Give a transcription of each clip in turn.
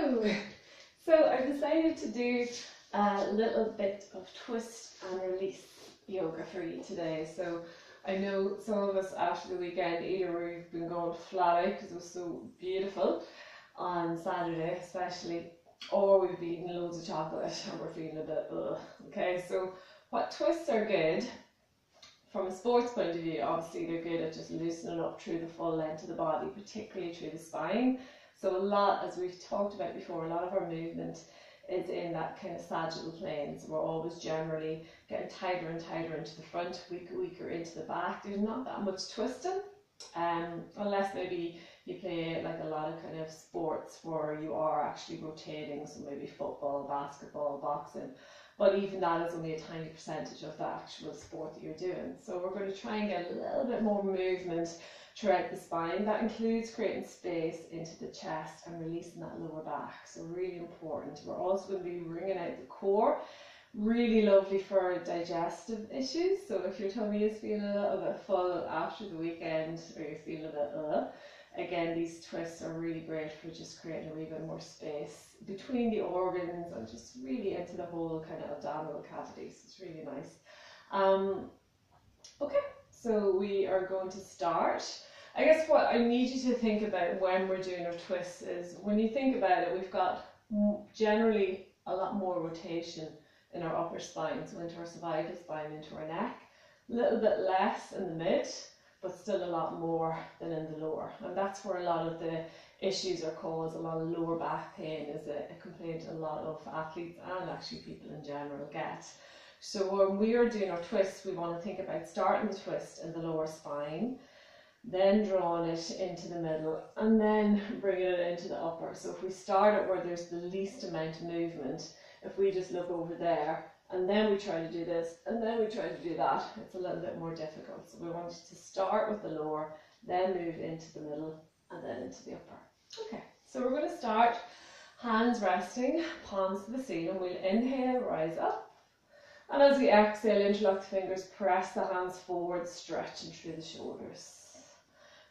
Hello! So I've decided to do a little bit of twist and release yoga for you today. So I know some of us after the weekend, either we've been going flat out because it was so beautiful on Saturday especially, or we've eaten loads of chocolate and we're feeling a bit ugh. Okay, so what twists are good from a sports point of view, obviously they're good at just loosening up through the full length of the body, particularly through the spine. So a lot, as we've talked about before, a lot of our movement is in that kind of sagittal plane. So we're always generally getting tighter and tighter into the front, weaker into the back. There's not that much twisting, unless maybe you play like a lot of kind of sports where you are actually rotating, so maybe football, basketball, boxing. But even that is only a tiny percentage of the actual sport that you're doing. So we're going to try and get a little bit more movement throughout the spine. That includes creating space into the chest and releasing that lower back. So really important. We're also going to be wringing out the core. Really lovely for digestive issues. So if your tummy is feeling a little bit full after the weekend, or you're feeling a bit again, these twists are really great for just creating a wee bit more space between the organs and just really into the whole kind of abdominal cavity. So it's really nice. Okay, so we are going to start. I guess what I need you to think about when we're doing our twists is, when you think about it, we've got generally a lot more rotation in our upper spine, so into our cervical spine, into our neck, a little bit less in the mid, but still a lot more than in the lower. And that's where a lot of the issues are caused. A lot of lower back pain is a complaint a lot of athletes and actually people in general get. So when we are doing our twists, we want to think about starting the twist in the lower spine, then drawing it into the middle, and then bringing it into the upper. So if we start it where there's the least amount of movement, if we just look over there, and then we try to do this, and then we try to do that, it's a little bit more difficult. So we want to start with the lower, then move into the middle, and then into the upper. Okay, so we're going to start hands resting, palms to the ceiling. We'll inhale, rise up. And as we exhale, interlock the fingers, press the hands forward, stretching through the shoulders.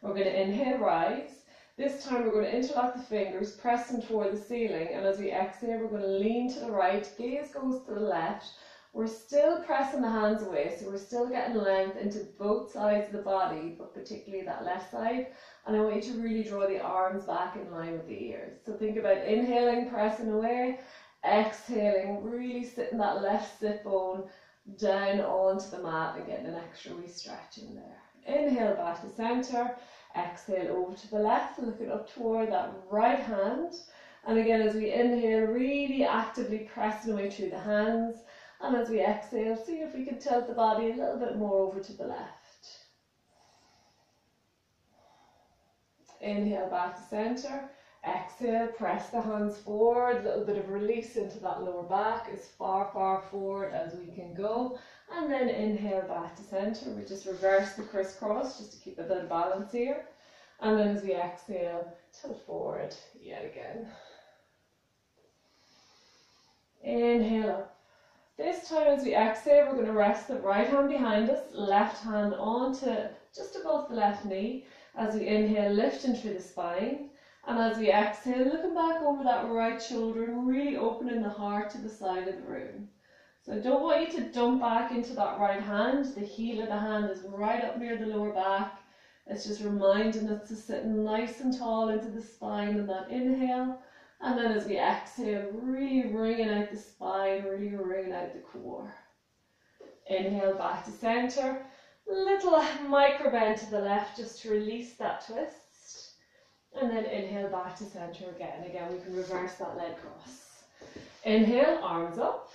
We're going to inhale, rise. This time we're going to interlock the fingers, press them toward the ceiling, and as we exhale, we're going to lean to the right, gaze goes to the left. We're still pressing the hands away, so we're still getting length into both sides of the body, but particularly that left side. And I want you to really draw the arms back in line with the ears. So think about inhaling, pressing away, exhaling, really sitting that left sit bone down onto the mat and getting an extra wee stretch in there. Inhale back to centre, exhale over to the left, looking up toward that right hand. And again, as we inhale, really actively pressing away through the hands. And as we exhale, see if we can tilt the body a little bit more over to the left. Inhale back to centre. Exhale, press the hands forward, a little bit of release into that lower back, as far forward as we can go. And then inhale back to centre. We just reverse the crisscross just to keep a bit of balance here. And then as we exhale, tilt forward yet again. Inhale up. This time as we exhale, we're going to rest the right hand behind us, left hand onto just above the left knee. As we inhale, lifting through the spine. And as we exhale, looking back over that right shoulder and really opening the heart to the side of the room. So I don't want you to dump back into that right hand. The heel of the hand is right up near the lower back. It's just reminding us to sit nice and tall into the spine in that inhale. And then as we exhale, really wringing out the spine, really wringing out the core. Inhale back to centre. Little micro bend to the left just to release that twist. And then inhale back to centre again. Again, we can reverse that leg cross. Inhale, arms up.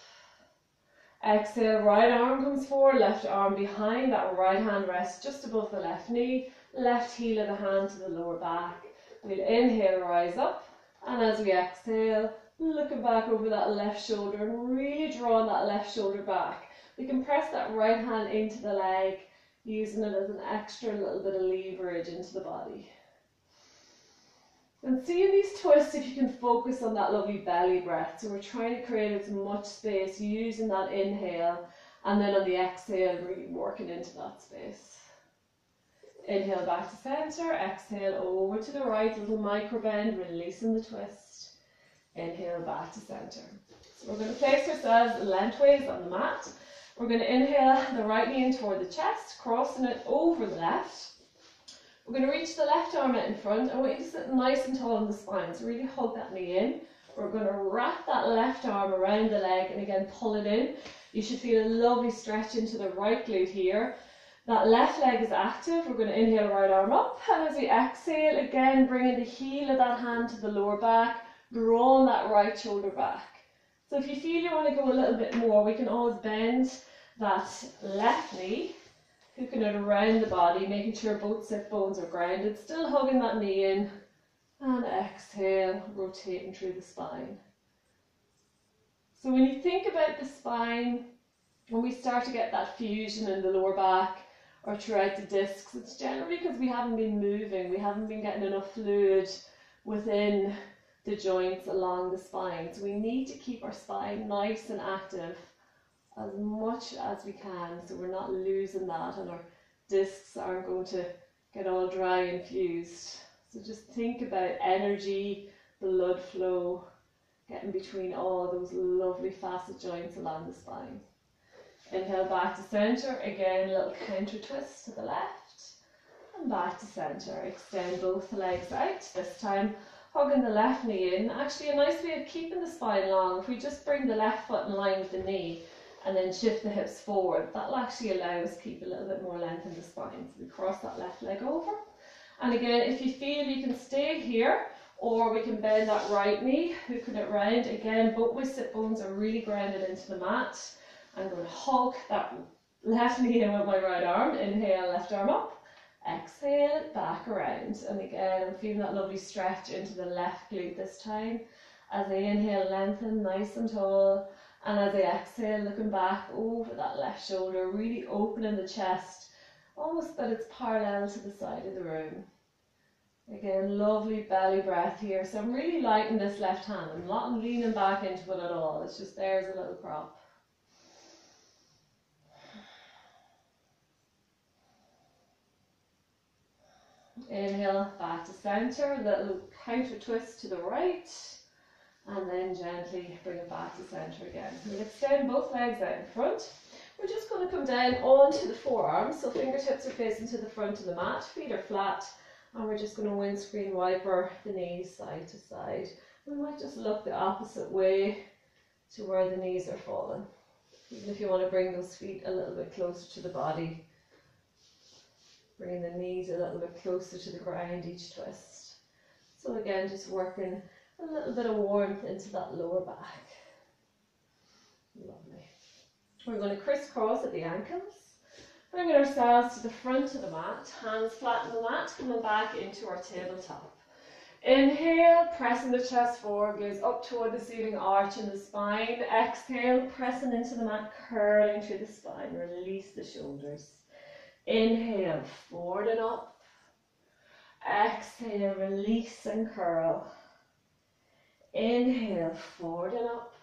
Exhale, right arm comes forward, left arm behind. That right hand rests just above the left knee. Left heel of the hand to the lower back. We'll inhale, rise up. And as we exhale, looking back over that left shoulder and really drawing that left shoulder back. We can press that right hand into the leg, using it as an extra little bit of leverage into the body. And see in these twists if you can focus on that lovely belly breath. So we're trying to create as much space using that inhale, and then on the exhale really working into that space. Inhale back to centre, exhale over to the right, little micro bend, releasing the twist. Inhale back to center. So we're going to place ourselves lengthways on the mat. We're going to inhale the right knee in toward the chest, crossing it over the left. We're going to reach the left arm out in front. I want you to sit nice and tall in the spine, so really hug that knee in. We're going to wrap that left arm around the leg and again pull it in. You should feel a lovely stretch into the right glute here. That left leg is active. We're going to inhale right arm up, and as we exhale, again bringing the heel of that hand to the lower back, drawing that right shoulder back. So if you feel you want to go a little bit more, we can always bend that left knee, hooking it around the body, making sure both sit bones are grounded, still hugging that knee in, and exhale, rotating through the spine. So when you think about the spine, when we start to get that fusion in the lower back or throughout the discs, it's generally because we haven't been moving, we haven't been getting enough fluid within the joints along the spine. So we need to keep our spine nice and active as much as we can, so we're not losing that and our discs aren't going to get all dry and fused. So just think about energy, blood flow, getting between all those lovely facet joints along the spine. Inhale back to center, again a little counter twist to the left, and back to center. Extend both legs out, this time hugging the left knee in. Actually a nice way of keeping the spine long, if we just bring the left foot in line with the knee and then shift the hips forward, that'll actually allow us to keep a little bit more length in the spine. So we cross that left leg over, and again if you feel you can stay here, or we can bend that right knee, hooking it round. Again, both my sit bones are really grounded into the mat. I'm going to hug that left knee in with my right arm. Inhale, left arm up. Exhale, back around. And again, I'm feeling that lovely stretch into the left glute this time. As I inhale, lengthen, nice and tall. And as I exhale, looking back over that left shoulder, really opening the chest, almost that it's parallel to the side of the room. Again, lovely belly breath here. So I'm really lighting this left hand. I'm not leaning back into it at all. It's just there's a little prop. Inhale, back to center, a little counter twist to the right, and then gently bring it back to center again. We'll extend both legs out in front. We're just going to come down onto the forearms, so fingertips are facing to the front of the mat, feet are flat, and we're just going to windscreen wiper the knees side to side. We might just look the opposite way to where the knees are falling, even if you want to bring those feet a little bit closer to the body. Bringing the knees a little bit closer to the ground each twist. So again, just working a little bit of warmth into that lower back. Lovely. We're going to crisscross at the ankles. Bringing ourselves to the front of the mat, hands flat on the mat, coming back into our tabletop. Inhale, pressing the chest forward, gaze up toward the ceiling, arch in the spine. Exhale, pressing into the mat, curling through the spine. Release the shoulders. Inhale, forward and up. Exhale, release and curl. Inhale, forward and up.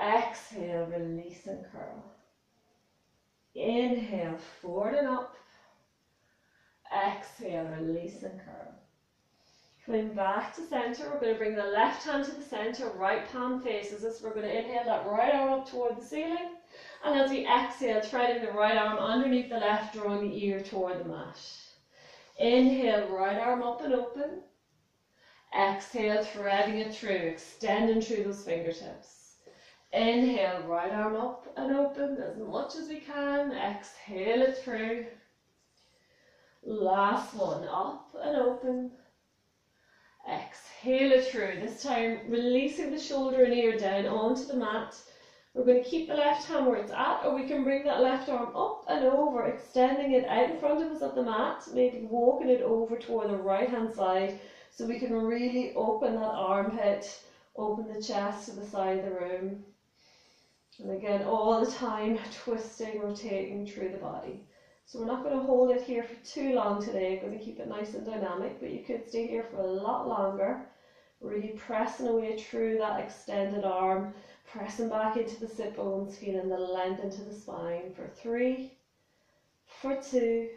Exhale, release and curl. Inhale, forward and up. Exhale, release and curl. Coming back to center, we're going to bring the left hand to the center, right palm faces us. We're going to inhale that right arm up toward the ceiling. And as we exhale, threading the right arm underneath the left, drawing the ear toward the mat. Inhale, right arm up and open. Exhale, threading it through, extending through those fingertips. Inhale, right arm up and open as much as we can. Exhale it through. Last one, up and open. Exhale it through. This time, releasing the shoulder and ear down onto the mat. We're going to keep the left hand where it's at, or we can bring that left arm up and over, extending it out in front of us of the mat, maybe walking it over toward the right hand side, so we can really open that armpit, open the chest to the side of the room. And again, all the time, twisting, rotating through the body. So we're not going to hold it here for too long today. We're going to keep it nice and dynamic, but you could stay here for a lot longer. Really pressing away through that extended arm, pressing back into the sit bones, feeling the length into the spine for 3, for 2,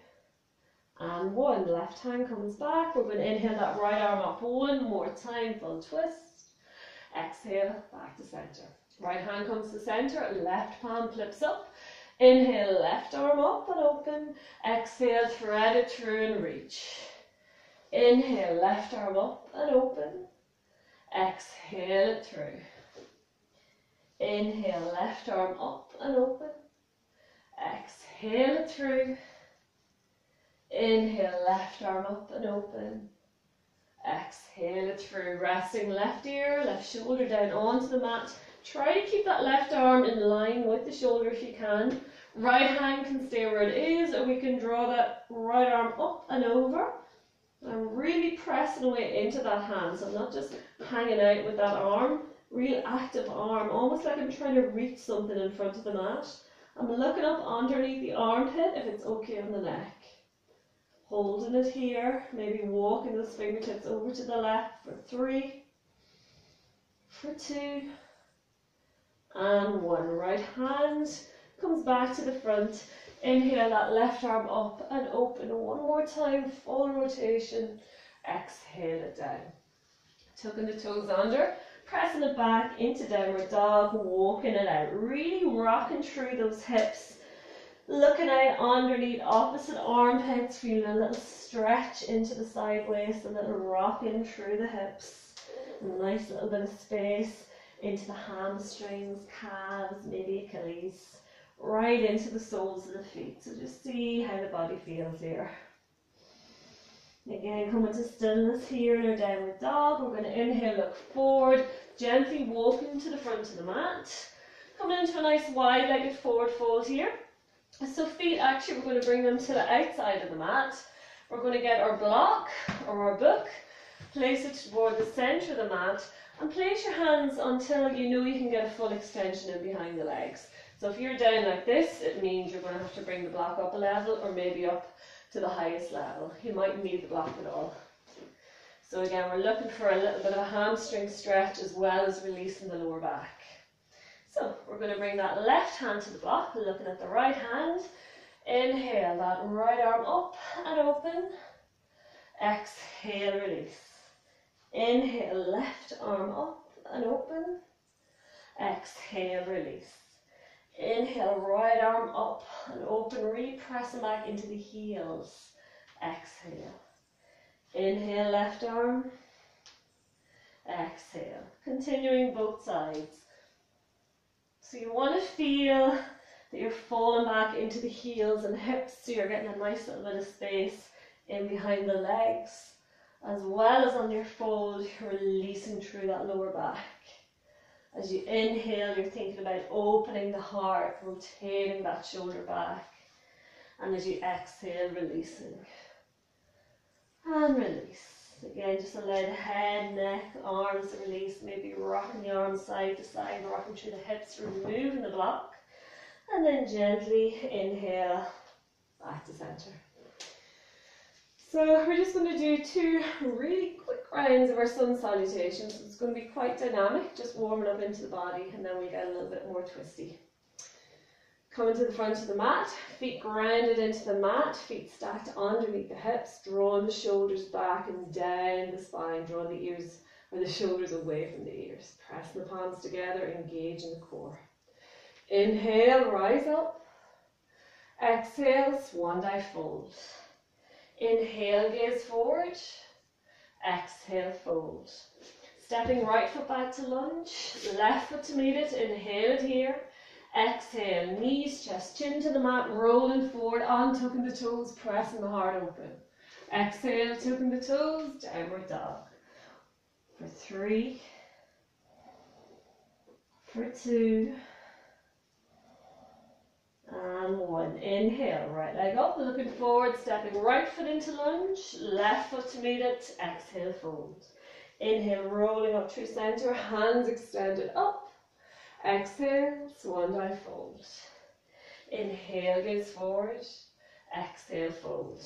and 1. Left hand comes back. We're going to inhale that right arm up one more time, full twist. Exhale, back to center. Right hand comes to center, left palm flips up. Inhale, left arm up and open. Exhale, thread it through and reach. Inhale, left arm up and open. Exhale it through. Inhale, left arm up and open. Exhale it through. Inhale, left arm up and open. Exhale it through. Resting left ear, left shoulder down onto the mat. Try to keep that left arm in line with the shoulder if you can. Right hand can stay where it is, or we can draw that right arm up and over. I'm really pressing away into that hand, so I'm not just hanging out with that arm. Real active arm, almost like I'm trying to reach something in front of the mat. I'm looking up underneath the armpit if it's okay on the neck. Holding it here, maybe walking those fingertips over to the left for 3, for 2, and 1. Right hand comes back to the front. Inhale that left arm up and open. One more time, full rotation. Exhale it down. Tucking the toes under, pressing it back into downward dog, walking it out. Really rocking through those hips. Looking out underneath opposite armpits, feeling a little stretch into the side waist, a little rocking through the hips. A nice little bit of space into the hamstrings, calves, maybe Achilles, right into the soles of the feet. So just see how the body feels here. Again, coming to stillness here in our downward dog. We're going to inhale, look forward, gently walking to the front of the mat. Coming into a nice wide-legged forward fold here. So feet, actually, we're going to bring them to the outside of the mat. We're going to get our block or our book, place it toward the centre of the mat, and place your hands until you know you can get a full extension in behind the legs. So if you're down like this, it means you're going to have to bring the block up a level or maybe up to the highest level. You mightn't need the block at all. So again, we're looking for a little bit of a hamstring stretch as well as releasing the lower back. So we're going to bring that left hand to the block, looking at the right hand. Inhale that right arm up and open. Exhale, release. Inhale, left arm up and open. Exhale, release. Inhale, right arm up and open, really pressing back into the heels. Exhale. Inhale, left arm. Exhale. Continuing both sides. So you want to feel that you're falling back into the heels and hips, so you're getting a nice little bit of space in behind the legs. As well as on your fold, you're releasing through that lower back. As you inhale, you're thinking about opening the heart, rotating that shoulder back. And as you exhale, releasing. And release. Again, just allow the head, neck, arms to release. Maybe rocking the arms side to side, rocking through the hips, removing the block. And then gently inhale, back to center. So we're just going to do 2 really quick rounds of our sun salutations. It's going to be quite dynamic, just warming up into the body, and then we get a little bit more twisty. Coming to the front of the mat, feet grounded into the mat, feet stacked underneath the hips, drawing the shoulders back and down the spine, drawing the ears or the shoulders away from the ears, pressing the palms together, engaging the core. Inhale, rise up. Exhale, swan dive fold. Inhale, gaze forward. Exhale, fold. Stepping right foot back to lunge, left foot to meet it, inhale it here. Exhale, knees, chest, chin to the mat, rolling forward, untucking the toes, pressing the heart open. Exhale, tucking the toes, downward dog. For 3, for 2, and 1. Inhale, right leg up, looking forward, stepping right foot into lunge, left foot to meet it, exhale, fold. Inhale, rolling up through center, hands extended up. Exhale, swan dive fold. Inhale, gaze forward. Exhale, fold.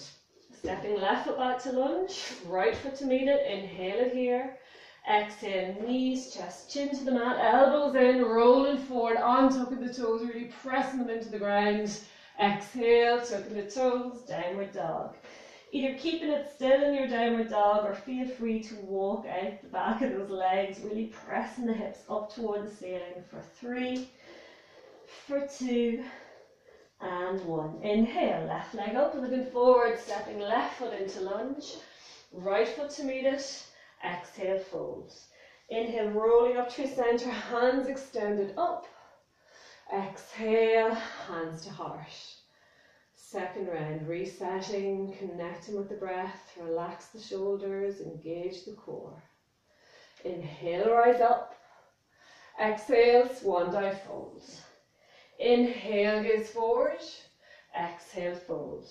Stepping left foot back to lunge, right foot to meet it, inhale it here. Exhale, knees, chest, chin to the mat, elbows in, rolling forward, untucking the toes, really pressing them into the ground. Exhale, tucking the toes, downward dog. Either keeping it still in your downward dog or feel free to walk out the back of those legs, really pressing the hips up toward the ceiling for 3, for 2, and 1. Inhale, left leg up, looking forward, stepping left foot into lunge, right foot to meet it, exhale, fold. Inhale, rolling up through center, hands extended up, exhale, hands to heart. Second round, resetting, connecting with the breath, relax the shoulders, engage the core. Inhale, rise up. Exhale, swan dive, fold. Inhale, gaze forward. Exhale, fold.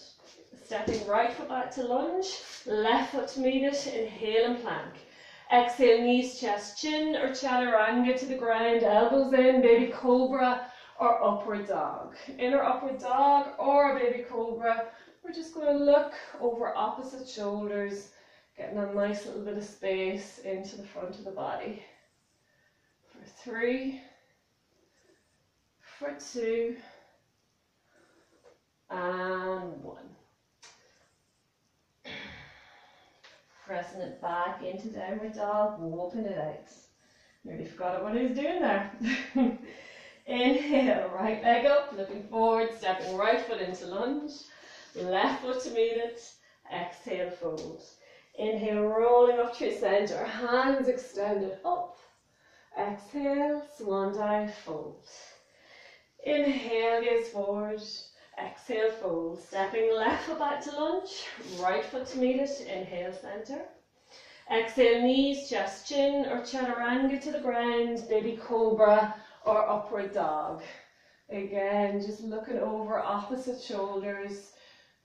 Stepping right foot back to lunge, left foot to meet it, inhale and plank. Exhale, knees, chest, chin or chaturanga to the ground, elbows in, baby cobra or upward dog. In our upward dog or a baby cobra, we're just going to look over opposite shoulders, getting a nice little bit of space into the front of the body. For 3, for 2, and 1. Pressing it back into downward dog, walking it out. Nearly forgot what I was doing there. Inhale, right leg up, looking forward, stepping right foot into lunge, left foot to meet it, exhale, fold. Inhale, rolling up through center, hands extended up, exhale, swan dive, fold. Inhale, gaze forward, exhale, fold. Stepping left foot back to lunge, right foot to meet it, inhale, center. Exhale, knees, chest, chin or chaturanga to the ground, baby cobra or upward dog. Again, just looking over opposite shoulders,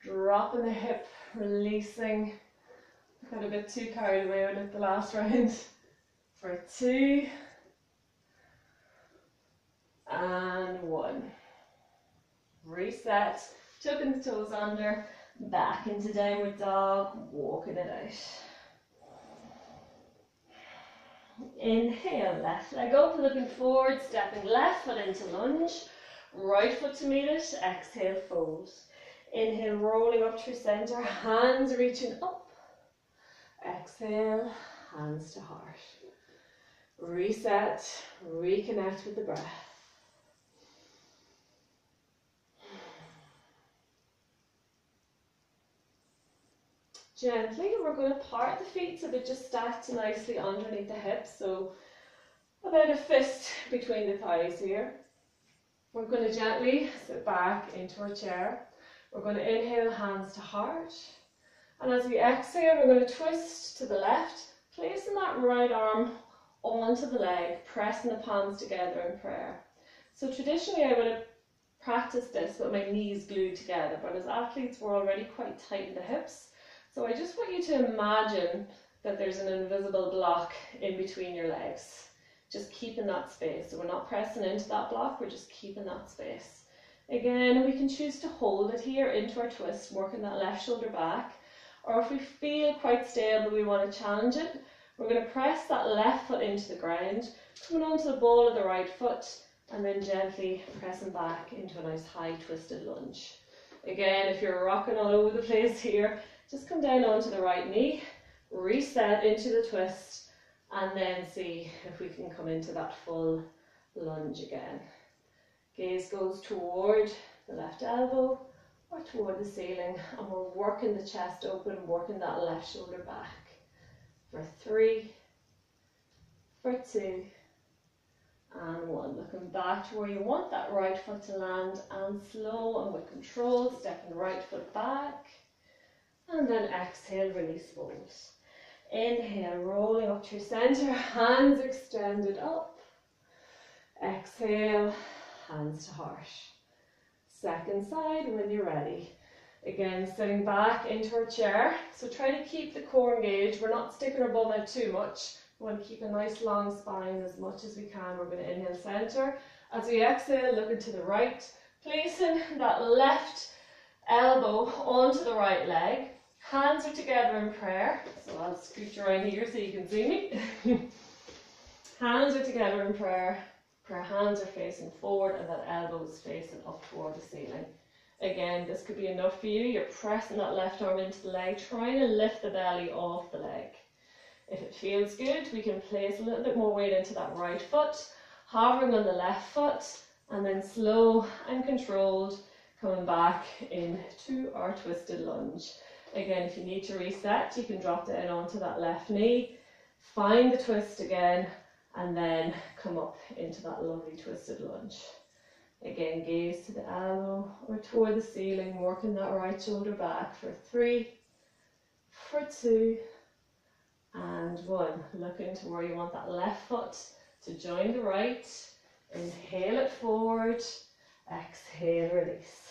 dropping the hip, releasing. I got a bit too carried away with it the last round. For 2, and 1. Reset, tucking the toes under, back into downward dog, walking it out. Inhale, left leg up, looking forward, stepping left foot into lunge, right foot to meet it, exhale, fold. Inhale, rolling up through center, hands reaching up, exhale, hands to heart. Reset, reconnect with the breath. Gently, we're going to part the feet so they just stack nicely underneath the hips, so about a fist between the thighs here. We're going to gently sit back into our chair. We're going to inhale, hands to heart, and as we exhale, we're going to twist to the left, placing that right arm onto the leg, pressing the palms together in prayer. So traditionally I would have practiced this with my knees glued together, but as athletes we're already quite tight in the hips. So I just want you to imagine that there's an invisible block in between your legs. Just keeping that space. So we're not pressing into that block, we're just keeping that space. Again, we can choose to hold it here into our twist, working that left shoulder back. Or if we feel quite stable, we want to challenge it, we're going to press that left foot into the ground, coming onto the ball of the right foot, and then gently pressing back into a nice high twisted lunge. Again, if you're rocking all over the place here, just come down onto the right knee, reset into the twist, and then see if we can come into that full lunge again. Gaze goes toward the left elbow or toward the ceiling, and we're working the chest open, working that left shoulder back. For 3, for 2, and 1. Looking back to where you want that right foot to land, and slow and with control, stepping right foot back. And then exhale, release, fold. Inhale, rolling up through center, hands extended up. Exhale, hands to heart. Second side when you're ready. Again, sitting back into our chair. So try to keep the core engaged. We're not sticking our bum out too much. We want to keep a nice long spine as much as we can. We're going to inhale center. As we exhale, looking to the right, placing that left elbow onto the right leg. Hands are together in prayer, so I'll scoot around here so you can see me. Hands are together in prayer. Prayer hands are facing forward and that elbow is facing up toward the ceiling. Again, this could be enough for you. You're pressing that left arm into the leg, trying to lift the belly off the leg. If it feels good, we can place a little bit more weight into that right foot, hovering on the left foot, and then slow and controlled coming back into our twisted lunge. Again, if you need to reset, you can drop down onto that left knee, find the twist again, and then come up into that lovely twisted lunge. Again, gaze to the elbow or toward the ceiling, working that right shoulder back for 3, for 2, and 1. Look into where you want that left foot to join the right. Inhale it forward, exhale, release.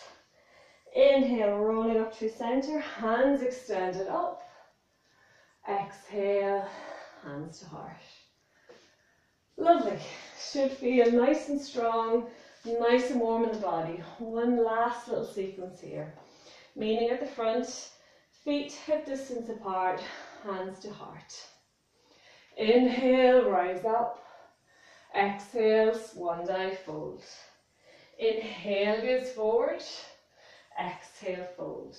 Inhale, rolling up through center, hands extended up. Exhale, hands to heart. Lovely. Should feel nice and strong, nice and warm in the body. One last little sequence here. Meaning at the front, feet hip distance apart, hands to heart. Inhale, rise up. Exhale, swan dive, fold. Inhale, goes forward. Exhale, fold.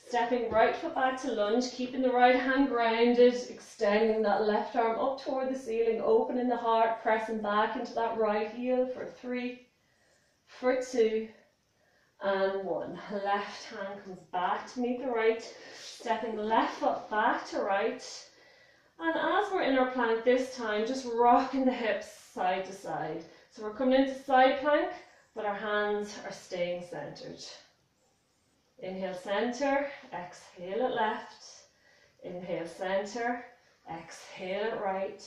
Stepping right foot back to lunge, keeping the right hand grounded, extending that left arm up toward the ceiling, opening the heart, pressing back into that right heel for 3, for 2, and 1. Left hand comes back to meet the right, stepping left foot back to right. And as we're in our plank this time, just rocking the hips side to side. So we're coming into side plank, but our hands are staying centered. Inhale, center, exhale it left. Inhale, center, exhale it right.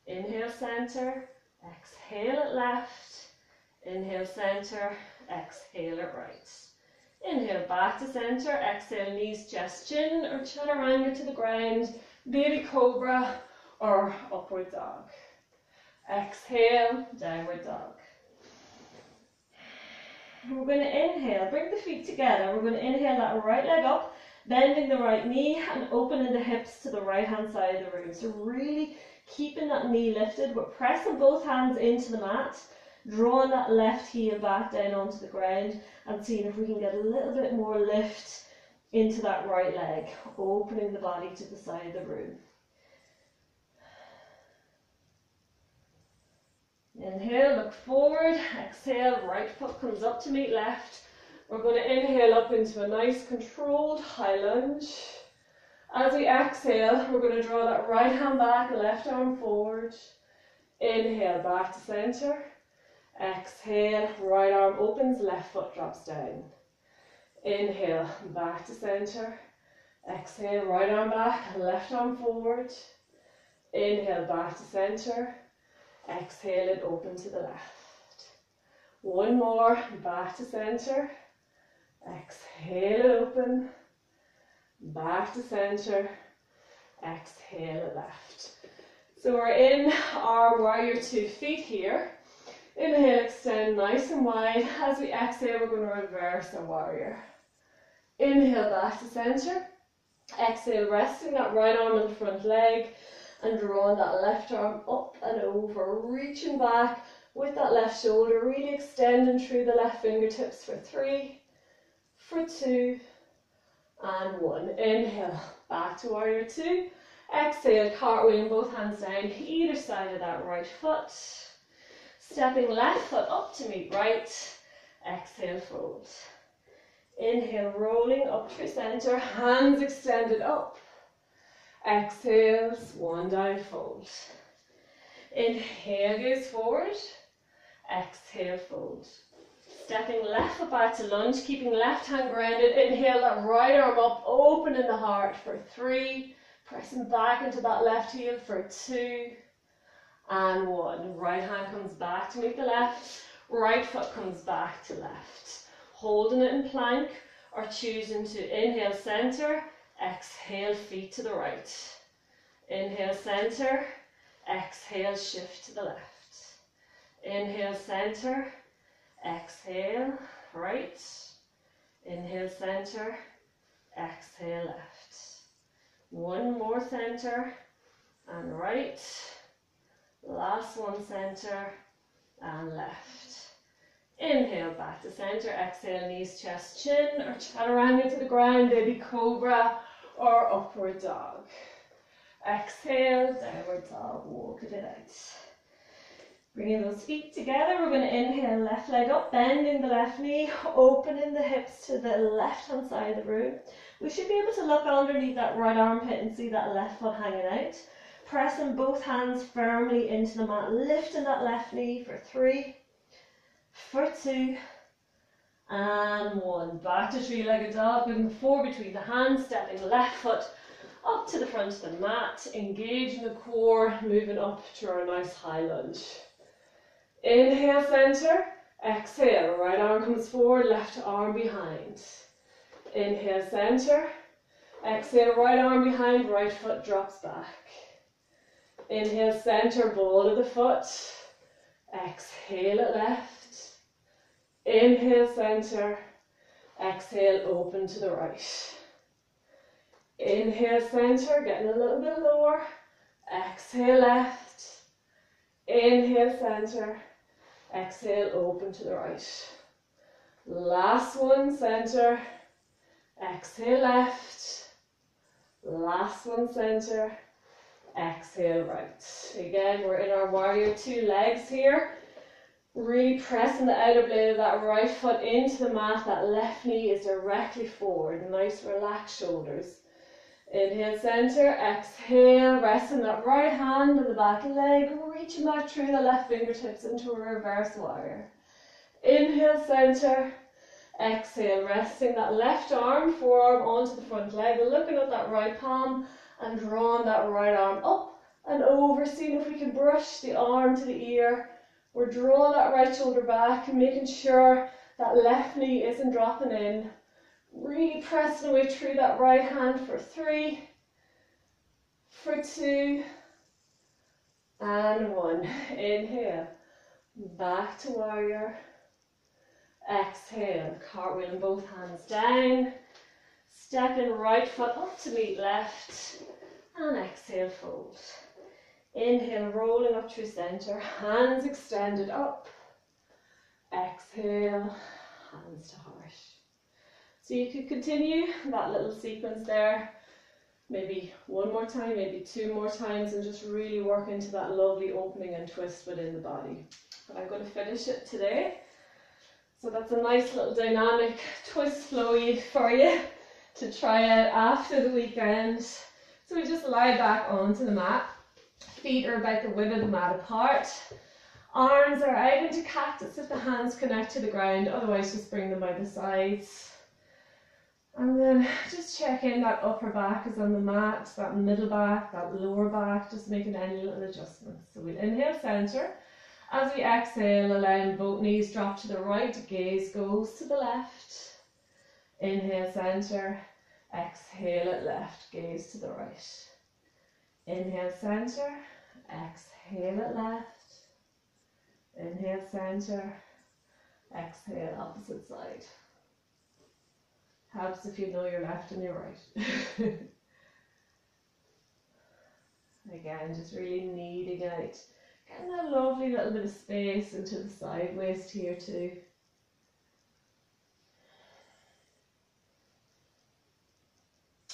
Inhale, center, exhale it left. Inhale, center, exhale it right. Inhale, back to center, exhale, knees, chest, chin, or chaturanga to the ground, baby cobra, or upward dog. Exhale, downward dog. We're going to inhale, bring the feet together. We're going to inhale that right leg up, bending the right knee and opening the hips to the right hand side of the room. So really keeping that knee lifted. We're pressing both hands into the mat, drawing that left heel back down onto the ground and seeing if we can get a little bit more lift into that right leg, opening the body to the side of the room. Inhale, look forward, exhale, right foot comes up to meet left. We're going to inhale up into a nice controlled high lunge. As we exhale, we're going to draw that right hand back, left arm forward. Inhale, back to center. Exhale, right arm opens, left foot drops down. Inhale, back to center. Exhale, right arm back, left arm forward. Inhale, back to center. Exhale it open to the left. One more, back to center. Exhale it open. Back to center. Exhale it left. So we're in our warrior 2 feet here. Inhale, extend nice and wide. As we exhale, we're going to reverse our warrior. Inhale, back to center. Exhale, resting that right arm on the front leg and drawing that left arm up and over, reaching back with that left shoulder, really extending through the left fingertips for 3, for 2, and 1. Inhale, back to warrior 2. Exhale, cartwheeling both hands down either side of that right foot. Stepping left foot up to meet right. Exhale, fold. Inhale, rolling up through center, hands extended up. Exhale, swan dive, fold. Inhale, goes forward. Exhale, fold. Stepping left foot back to lunge, keeping left hand grounded. Inhale, that right arm up, opening the heart for 3. Pressing back into that left heel for 2, and 1. Right hand comes back to meet the left. Right foot comes back to left. Holding it in plank or choosing to inhale, center. Exhale, feet to the right. Inhale, center. Exhale, shift to the left. Inhale, center. Exhale, right. Inhale, center. Exhale, left. One more, center and right. Last one, center and left. Inhale, back to center. Exhale, knees, chest, chin, or chaturanga to the ground, baby cobra, or upward dog. Exhale, downward dog, walk it out. Bringing those feet together, we're going to inhale, left leg up, bending the left knee, opening the hips to the left-hand side of the room. We should be able to look underneath that right armpit and see that left foot hanging out. Pressing both hands firmly into the mat, lifting that left knee for 3, for 2, and 1. Back to three-legged dog, moving the 4 between the hands, stepping left foot up to the front of the mat, engaging the core, moving up to our nice high lunge. Inhale, center. Exhale, right arm comes forward, left arm behind. Inhale, center. Exhale, right arm behind, right foot drops back. Inhale, center, ball of the foot. Exhale it left. Inhale, center. Exhale, open to the right. Inhale, center, getting a little bit lower. Exhale, left. Inhale, center. Exhale, open to the right. Last one, center. Exhale, left. Last one, center. Exhale, right. Again, we're in our warrior 2 legs here. Really pressing the outer blade of that right foot into the mat. That left knee is directly forward. Nice relaxed shoulders. Inhale, center. Exhale, resting that right hand on the back leg, reaching back through the left fingertips into a reverse warrior. Inhale, center. Exhale, resting that left arm, forearm onto the front leg, looking at that right palm and drawing that right arm up and over, seeing if we can brush the arm to the ear. We're drawing that right shoulder back, making sure that left knee isn't dropping in. Really pressing away through that right hand for 3, for 2, and 1. Inhale, back to warrior. Exhale, cartwheeling both hands down. Stepping right foot up to meet left. And exhale, fold. Inhale, rolling up through center. Hands extended up. Exhale, hands to heart. So you could continue that little sequence there, maybe 1 more time, maybe 2 more times, and just really work into that lovely opening and twist within the body. But I'm going to finish it today. So that's a nice little dynamic twist flowy for you to try out after the weekend. So we just lie back onto the mat. Feet are about the width of the mat apart. Arms are out into cactus if the hands connect to the ground, otherwise just bring them by the sides. And then just check in that upper back is on the mat, that middle back, that lower back, just making any little adjustments. So we'll inhale, center. As we exhale, allowing both knees drop to the right, gaze goes to the left. Inhale, center. Exhale it left, gaze to the right. Inhale, center. Exhale it left. Inhale, center. Exhale, opposite side. Helps if you know your left and your right. Again, just really kneading out. Getting that lovely little bit of space into the side waist here too.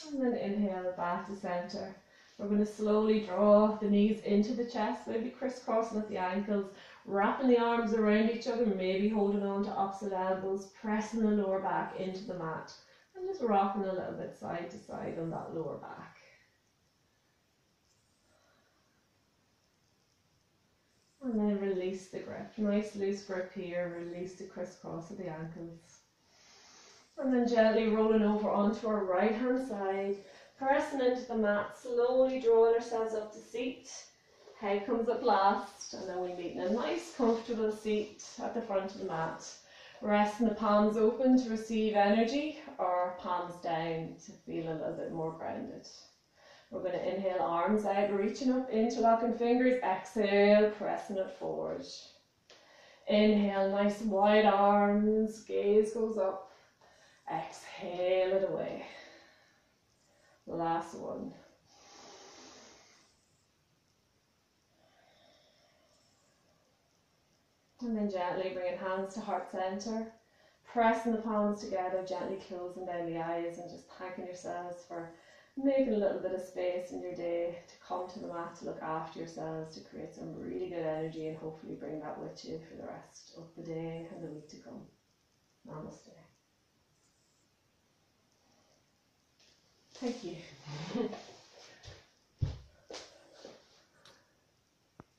And then inhale back to center. We're going to slowly draw the knees into the chest, maybe crisscrossing at the ankles, wrapping the arms around each other, maybe holding on to opposite elbows, pressing the lower back into the mat. And just rocking a little bit side to side on that lower back. And then release the grip. Nice loose grip here. Release the crisscross of the ankles. And then gently rolling over onto our right hand side. Pressing into the mat. Slowly drawing ourselves up to seat. Head comes up last. And then we meet in a nice comfortable seat at the front of the mat. Resting the palms open to receive energy, or palms down to feel a little bit more grounded. We're going to inhale, arms out, reaching up, interlocking fingers. Exhale, pressing it forward. Inhale, nice wide arms, gaze goes up. Exhale it away. Last one. And then gently bringing hands to heart center, pressing the palms together, gently closing down the eyes and just thanking yourselves for making a little bit of space in your day to come to the mat, to look after yourselves, to create some really good energy, and hopefully bring that with you for the rest of the day and the week to come. Namaste. Thank you.